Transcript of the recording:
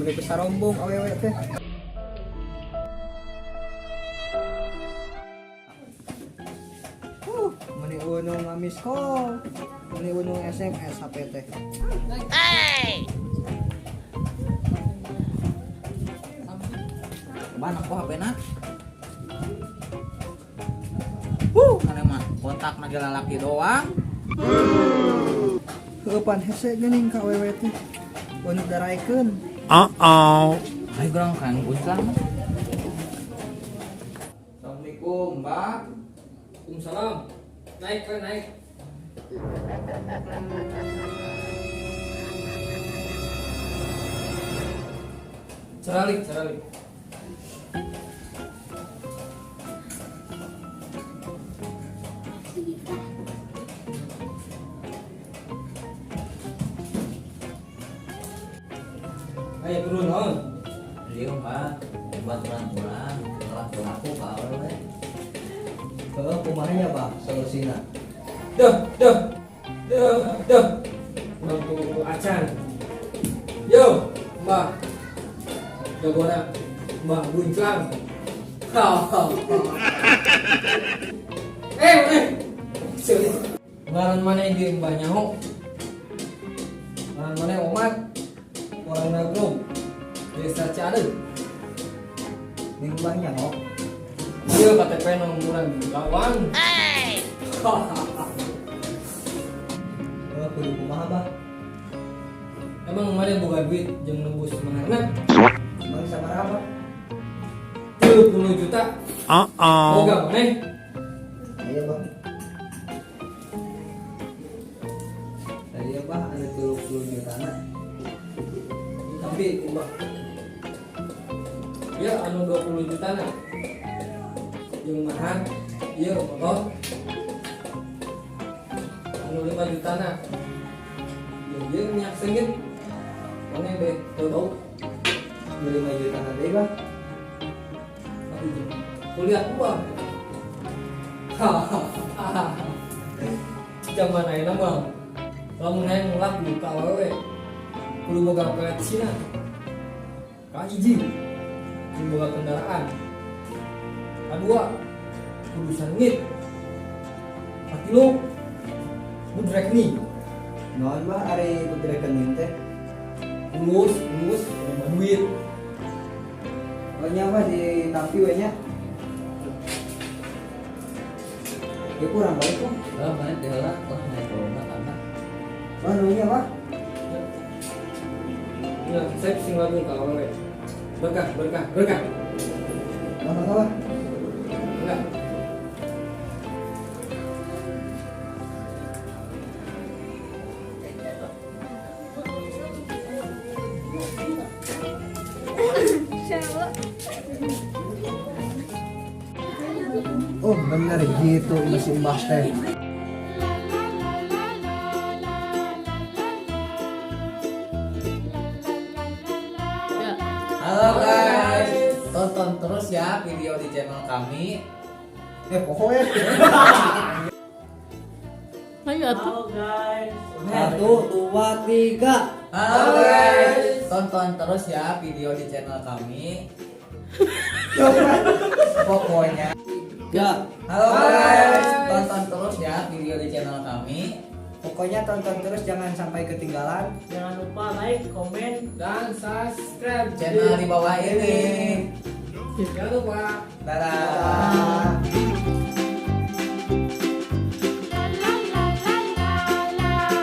beli besar rombong awewe teh. Meni unung ngamis call, meni unung SMS HP teh. Hey! Mana kok HP na? Karena mah kontak nage lalaki doang. Heupan hese geuning ka awewe teh. Untuk daraikeun. Ayo gerang kan ucang. Assalamualaikum, Mbak. Waalaikumsalam. Naik kan naik. Ceralik. Ayo turun on. Iya, Mbak. Buat pulang-pulang. Setelah aku kalau Heuh kumahanya Pak solusina. Dah. Untuk acan. Yo, Mbak. Jagona, Mbak Bunclang. Ngaran mana yang di Mbak Nyaho? Ngaran mana yang Omat? Orang Nagrong. Desa Ciadeg. Di rumahnya kok. Iya KTP nomoran lawan. Kudu kumaha Bah? Emang mana boga duit jeung nembus semangatna? Emang sabaraha Bah? 30 juta. Boga maneh? Ayo Bah. Tadi Bah ada 30 juta na. Tapi Mbak. Ya anu 20 juta na. Jeung mahar ieu motor. Anu 5 juta na. Jeung ieu minyak sengit. Mana be teu 5 juta na deui Bah. kuliah gua. Zaman ayeuna mah lamun hayang ngelak buka awewe kudu boga koleksina. Ka hiji kudu boga kendaraan. Kadua kudu sengit. Katilu kudu rekening. Naon Bah ari kudu rekening teh? Lulus ada duit. Oh nya Bah di tapi we nya. Ya kurang baik kok. mana deula tah naik corona karena Oh nu nya Bah. Ya, saya sing lagu ka awewe. Berkah. Mana Bah? Enggak. Oh bener gitu isi Mbah teh. Halo guys, tonton terus ya video di channel kami. Pokoknya Halo guys. 1, 2, 3. Halo guys, tonton terus ya video di channel kami. Pokoknya. Ya. Halo guys, tonton terus ya video di channel kami. Pokoknya tonton terus jangan sampai ketinggalan. Jangan lupa like, komen, Dan subscribe Channel di bawah ini. Jangan lupa. Dadah.